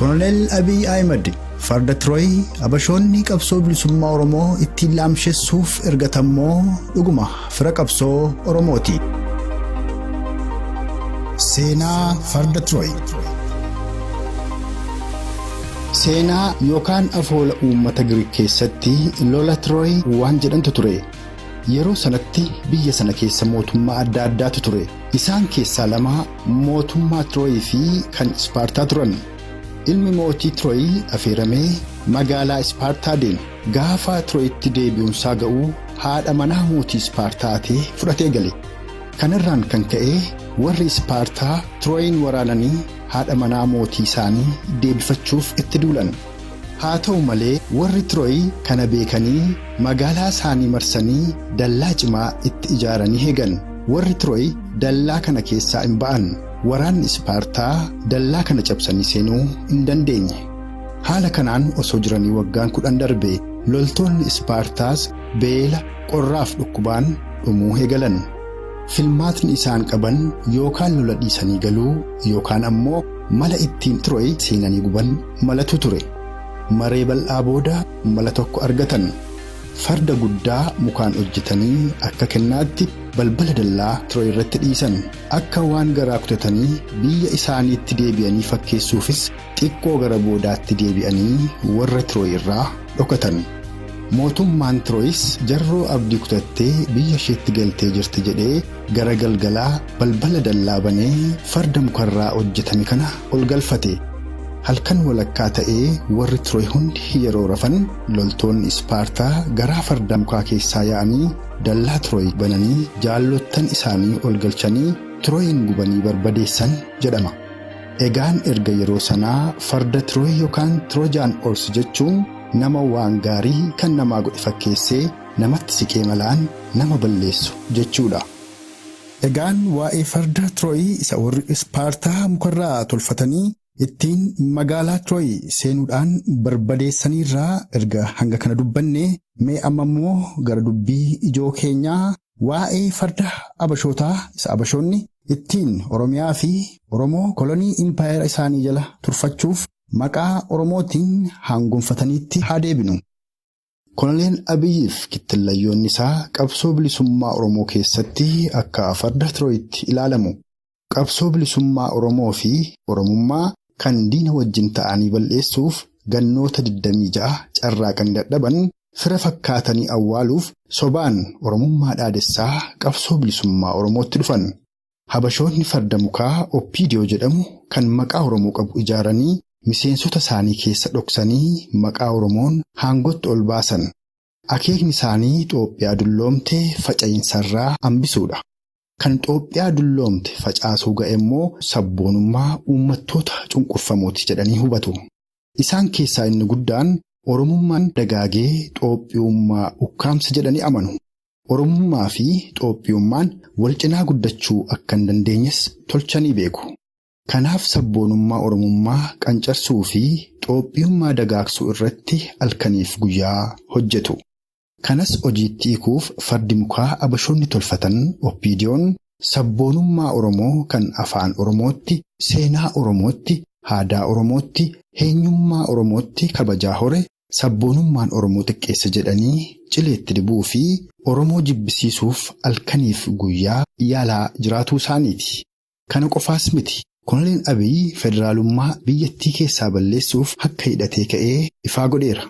Koloneel Abiy Ahmed farda Tirooyi abashoonni qabsoo bilisummaa Oromoo ittiin laamsheessuuf ergatammoo dhuguma fira qabsoo Oromooti. Seenaa farda Tirooyi. Seenaa yookaan afoola uummata Giriik keessatti lola Tirooyi waan jedhantu ture. Yeroo sanatti biyya sana keessa mootummaa adda addaatu ture. Isaan keessaa lama mootummaa Tirooyi fi kan Ispaartaa turan. Ilmi mootii Tirooyi affeeramee magaalaa Ispaartaa deeme. Gaafa Tirooyitti deebi'uunsaa ga'uu haadha manaa mootii Ispaartaa ta'e fudhatee gale. Kanarraan kan ka'e warri Ispaartaa Tirooyin waraananii haadha manaa mootii isaanii deebifachuuf itti duulan. Haa ta'u malee warri Tirooyi kana beekanii magaalaa isaanii marsanii dallaa cimaa itti ijaaranii eegan. Warri Tirooyi dallaa kana keessaa hin ba'an. Waraanni Ispaartaa dallaa kana cabsanii seenuu hin dandeenye. Haala kanaan osoo jiranii waggaan 10 darbe loltoonni Ispaartaas beela qorraaf dhukkubaan dhumuu eegalan. Filmaatni isaan qaban yookaan lola dhiisanii galuu yookaan ammoo mala ittiin Tirooyi seenanii guban malatu ture. Maree bal'aa booda mala tokko argatan. Farda guddaa mukaan hojjetanii akka kennaatti balbala dallaa Tirooyi irratti dhiisan. Akka waan garaa kutatanii biyya isaaniitti deebi'anii fakkeessuufis xiqqoo gara boodaatti deebi'anii warra Tirooyi irraa dhokatan. Mootummaan Tirooyis jarroo abdii kutattee biyya isheetti galtee jirti jedhee gara galgalaa balbala dallaa banee farda mukarraa hojjetame kana ol galfate. Halkan walakkaa ta'ee warri Tirooyi hundi yeroo rafan loltoonni Ispaartaa garaa farda mukaa keessaa yaa'anii dallaa Tirooyi bananii jaallottan isaanii ol galchanii Tirooyin gubanii barbadeessan jedhama. Egaan erga yeroo sanaa farda Tirooyi yookaan Troojaan Hoorsi jechuun nama waan gaarii kan namaa godhe fakkeessee namatti siqee malaan nama balleessu jechuudha. Egaan waa'ee farda Tirooyi isa warri Ispaartaa mukarraa tolfatanii ittiin magaalaa Tirooyi seenuudhaan barbadeessaniirraa erga hanga kana dubbanne mee amma immoo gara dubbii ijoo keenyaa waa'ee farda abashootaa isa abashoonni ittiin Oromiyaa fi Oromoo kolonii impaayera isaanii jala turfachuuf maqaa Oromootiin hangonfataniitti haa deebinu. Koloneel Abiyyiif kittillayyoonni isaa qabsoo bilisummaa Oromoo keessatti akka farda Tirooyitti ilaalamu. Qabsoo bilisummaa Oromoo fi Oromummaa kan diina wajjin ta'anii balleessuuf gannoota 26 carraaqanii dadhaban fira fakkaatanii awwaaluuf sobaan Oromummaa dhaadessaa qabsoo bilisummaa Oromootti dhufan. Habashoonni farda mukaa Oppiidiyoo jedhamu kan maqaa Oromoo qabu ijaaranii miseensota isaanii keessa dhoksanii maqaa Oromoon haangootti ol baasan. Akeekni isaanii Itoophiyaa dulloomtee faca'iinsarraa hambisuudha. Kan Itoophiyaa dulloomte facaasuu ga'e immoo sabboonummaa uummattoota cunqurfamooti jedhanii hubatu. Isaan keessaa inni guddaan Oromummaan dagaagee Itoophiyummaa ukkaamsa jedhanii amanu. Oromummaa fi Itoophiyummaan wal cinaa guddachuu akka hin dandeenyes tolchanii beeku. Kanaaf sabboonummaa Oromummaa qancarsuu fi Itoophiyummaa dagaagsuu irratti halkaniif guyyaa hojjetu. Kanas hojiitti hiikuuf fardi mukaa abashoonni tolfatan Oppiidiyoon sabboonummaa Oromoo kan afaan Oromootti, seenaa Oromootti, aadaa Oromootti, eenyummaa Oromootti kabajaa hore sabboonummaan Oromoo xiqqeessa jedhanii cileetti dibuu fi Oromoo jibbisiisuuf halkaniif guyyaa yaalaa jiraatuu isaaniiti. Kana qofaas miti. Koloneel Abiy federaalummaa biyyattii keessaa balleessuuf akka hidhatee ka'ee ifaa godheera.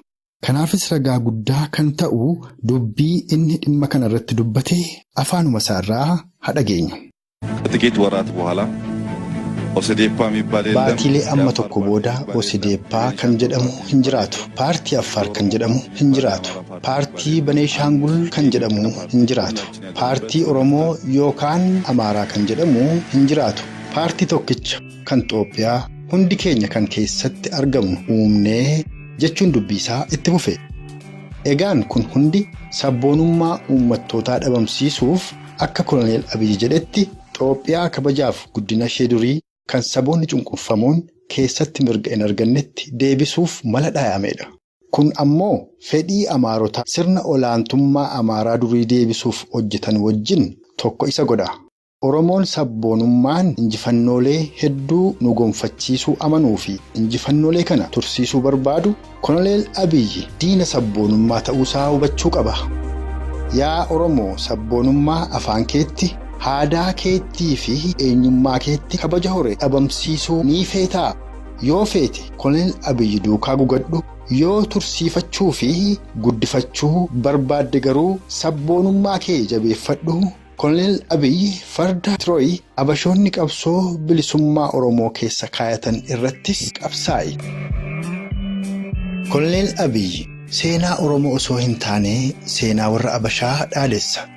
Kanaafis ragaa guddaa kan ta'u dubbii inni dhimma kana irratti dubbate afaanuma isaarraa haa dhageenyu. Baatiilee amma tokko booda Osideeppaa kan jedhamu hin jiraatu. Paartii Affaar kan jedhamu hin jiraatu. Paartii Baneeshaangul kan jedhamu hin jiraatu. Paartii Oromoo yookaan Amaaraa kan jedhamu hin jiraatu. Paartii tokkicha kan Itoophiyaa hundi keenya kan keessatti argamu uumnee jechuun dubbisaa itti fufe. Egaan kun hundi sabboonummaa uummattootaa dhabamsiisuuf akka Koloneel Abiy jedhetti Itoophiyaa kabajaaf guddina ishee durii kan saboonni cunqurfamoon keessatti mirga hin argannetti deebisuuf mala dhaayamedha. Kun ammoo fedhii Amaarota sirna olaantummaa Amaaraa durii deebisuuf hojjetan wajjin tokko isa godha. Oromoon sabboonummaan injifannoolee hedduu nu gonfachiisuu amanuu fi injifannoolee kana tursiisuu barbaadu Koloneel Abiyyi diina sabboonummaa ta'uusaa hubachuu qaba. Yaa Oromoo, sabboonummaa afaan keetti, aadaa keettii fi eenyummaa keetti kabaja hore dhabamsiisuu ni feetaa? Yoo feete Koloneel Abiyyi duukaa gugadhu. Yoo tursiifachuu fi guddifachuu barbaadde garuu sabboonummaa kee jabeeffadhu. Koloneel Abiyyi farda Tirooyi abashoonni qabsoo bilisummaa Oromoo keessa kaayatan irrattis qabsaa'i. Koloneel Abiyyi seenaa Oromoo osoo hin taane seenaa warra Abashaa dhaadessa.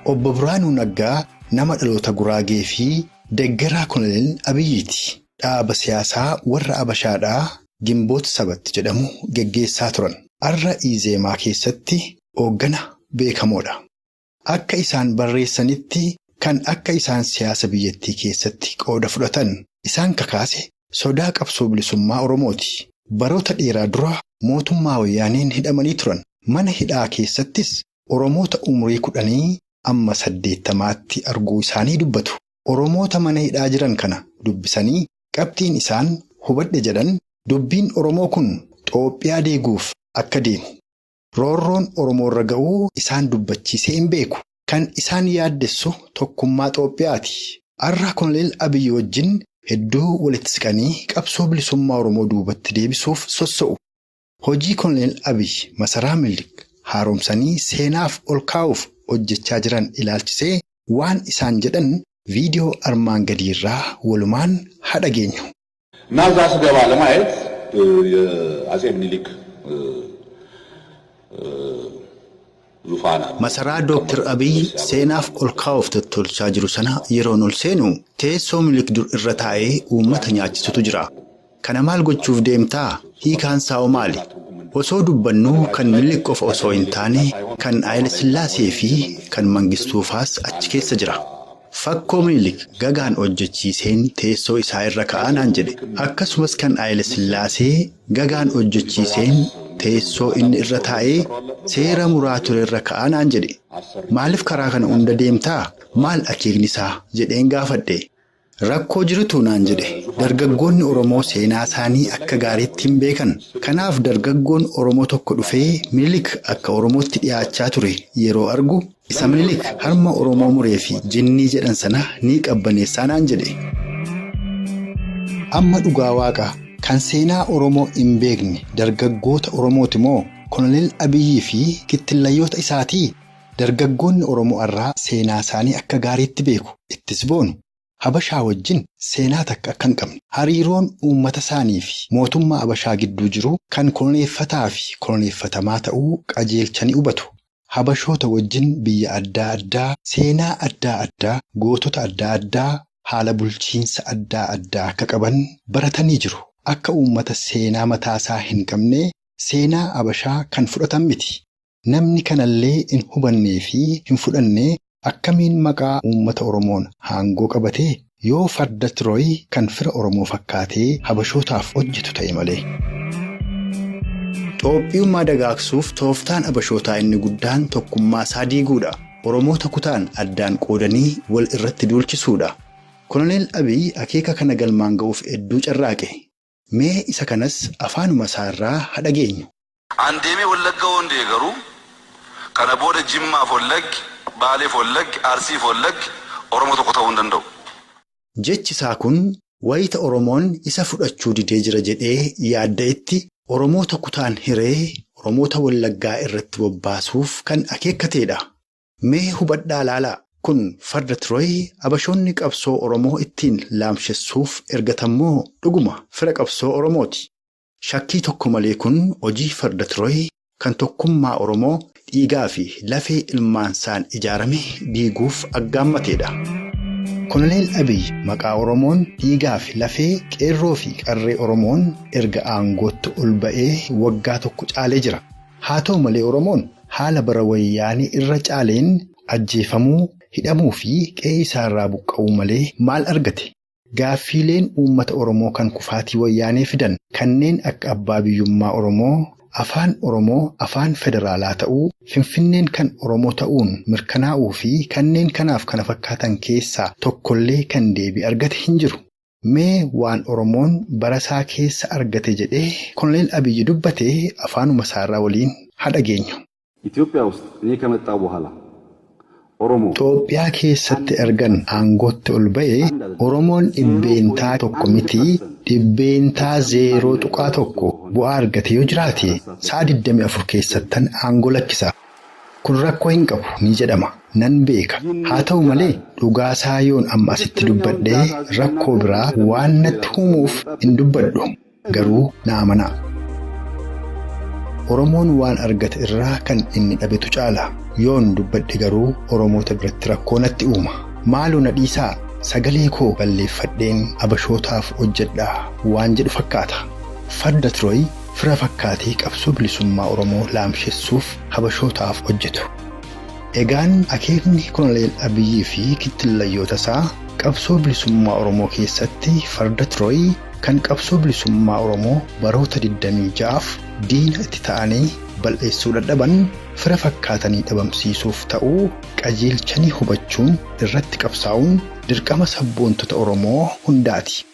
Obbo Biraanuu Naggaa nama dhaloota Guraagee fi deeggaraa Koloneel Abiyyiiti. Dhaaba siyaasaa warra Abashaadhaa Gimboota Sabatti jedhamu geggeessaa turan. Arra Izeemaa keessatti hooggana beekamoodha. Akka isaan barreessanitti kan akka isaan siyaasa biyyattii keessatti qooda fudhatan isaan kakaase sodaa qabsoo bilisummaa Oromooti. Baroota dheeraa dura mootummaa wayyaaneen hidhamanii turan. Mana hidhaa keessattis Oromoota umurii 10 amma 80tti arguu isaanii dubbatu. Oromoota mana hidhaa jiran kana dubbisanii qabxiin isaan hubadhe jedhan dubbiin Oromoo kun Itoophiyaa deeguuf akka deemu. Roorroon Oromoo irra ga'uu isaan dubbachiisee hin beeku. Kan isaan yaaddessu tokkummaa Itoophiyaati. Arra Koloneel Abiyyi wajjin hedduu walitti siqanii qabsoo bilisummaa Oromoo duubatti deebisuuf sossa'u. Hojii Koloneel Abiyyi masaraa Minilik haaromsanii seenaaf ol kaa'uuf hojjechaa jiran ilaalchisee waan isaan jedhan viidiyoo armaan gadiirraa walumaan haa dhageenyu. ናዛ ስገባ ለማየት የአጼ ምኒልክ Masaraa Dr. Abiyyi seenaaf ol kaa'uuf tottolchaa jiru sana yeroon ol seenu teessoo Minilik dur irra taa'ee uummata nyaachisutu jira. Kana maal gochuuf deemtaa? Hiikaan isaa maali? Osoo dubbannuu kan Minilik qofa osoo hin taane kan Haayile Sillaasee fi kan Mangistuufaas achi keessa jira. Fakkoo Minilik gagaan hojjechiiseen teessoo isaa irra kaa'anaan jedhe. Akkasumas kan Haayile Sillaasee gagaan hojjechiiseen teessoo inni irra taa'ee seera muraa ture irra kaa'anaan jedhe. Maaliif karaa kana hunda deemtaa? Maal akeekni isaa jedheen gaafadhe. Rakkoo jirutu naan jedhe. Dargaggoonni Oromoo seenaa isaanii akka gaariitti hin beekan. Kanaaf dargaggoon Oromoo tokko dhufee Minilik akka Oromootti dhiyaachaa ture yeroo argu isa Minilik harma Oromoo muree fi jinnii jedhan sana ni qabbaneessaa naan jedhe. Amma dhugaa Waaqaa kan seenaa Oromoo hin beekne dargaggoota Oromooti moo Koloneel Abiyyii fi kittillayyoota isaatii? Dargaggoonni Oromoo irraa seenaa isaanii akka gaariitti beeku. Ittis boonu. Habashaa wajjin seenaa takka akka hin qabne. Hariiroon uummata isaanii fi mootummaa Habashaa gidduu jiru kan koloneeffataa fi koloneeffatamaa ta'uu qajeelchanii hubatu. Habashoota wajjin biyya adda addaa, seenaa adda addaa, gootota adda addaa, haala bulchiinsa adda addaa akka qaban baratanii jiru. Akka uummata seenaa mataasaa hin qabne seenaa Habashaa kan fudhatan miti. Namni kanallee hin hubannee fi hin fudhanne akkamiin maqaa uummata Oromoon haangoo qabatee yoo farda Tirooyi kan fira Oromoo fakkaatee Habashootaaf hojjetu ta'e malee. Itoophiyaa dagaagsuuf tooftaan Habashootaa inni guddaan tokkummaa isaa diiguudha. Oromoota kutaan addaan qoodanii wal irratti duulchisuudha. Koloneel Abiyyi akeeka kana galmaan ga'uuf hedduu carraaqe. Mee isa kanas afaanuma isaa irraa haa dhageenyu. Andeemee Wallagga hondee garuu kana booda Jimmaaf Wallaggi, Baaleef Wallaggi, Arsiif Wallaggi Oromoo tokko ta'uu hin danda'u. Jechi isaa kun wayita Oromoon isa fudhachuu didee jira jedhee yaadda'etti Oromoota kutaan hiree Oromoota Wallaggaa irratti bobbaasuuf kan akeekkateedha. Mee hubadhaa laalaa. Kun farda Tirooyi Habashoonni qabsoo Oromoo ittiin laamshessuuf ergatammoo dhuguma fira qabsoo Oromooti. Shakkii tokko malee kun hojii farda Tirooyi kan tokkummaa Oromoo dhiigaa fi lafee ilmaansaan ijaarame diiguuf aggaammateedha. Koloneel Abiyyi maqaa Oromoon dhiigaa fi lafee qeerroo fi qarree Oromoon erga aangootti ol ba'ee waggaa tokko caalee jira. Haa ta'u malee Oromoon haala bara wayyaanii irra caaleen ajjeefamuu, hidhamuu fi qe'ee isaarraa buqqa'uu malee maal argate? Gaaffiileen uummata Oromoo kan kufaatii wayyaanee fidan kanneen akka abbaa biyyummaa Oromoo, afaan Oromoo afaan federaalaa ta'uu, Finfinneen kan Oromoo ta'uun mirkanaa'uu fi kanneen kanaaf kana fakkaatan keessaa tokkollee kan deebii argate hin jiru. Mee waan Oromoon barasaa keessa argate jedhee Koloneel Abiyyi dubbatee afaanuma isaarraa waliin haa dhageenyu. Itoophiyaa keessatti ergan aangootti ol ba'ee Oromoon dhibbeentaa tokko miti dhibbeentaa 0.1 bu'aa argate yoo jiraate sa'a 24 keessattan aangoo lakkisa. Kun rakkoo hin qabu ni jedhama. Nan beeka. Haa ta'u malee dhugaasaa yoon amma asitti dubbadhee rakkoo biraa waan natti humuuf hin dubbadhu. Garuu na amanaa. Oromoon waan argate irraa kan inni dhabetu caala. Yoon dubbadhe garuu Oromoota biratti rakkoo natti uuma. Maaloo na dhiisaa sagalee koo balleeffadheen abashootaaf hojjedhaa waan jedhu fakkaata. Farda Tirooy fira fakkaatee qabsoo bilisummaa Oromoo laamsheessuuf habashootaaf hojjetu. Egaan akeekni Koloneel Abiyyii fi kittillayyoota isaa qabsoo bilisummaa Oromoo keessatti Farda Tirooy kan qabsoo bilisummaa Oromoo baroota 26f diina itti ta'anii bal'eessuu dadhaban fira fakkaatanii dhabamsiisuuf ta'uu qajeelchanii hubachuun irratti qabsaa'uun dirqama sabboontota Oromoo hundaati.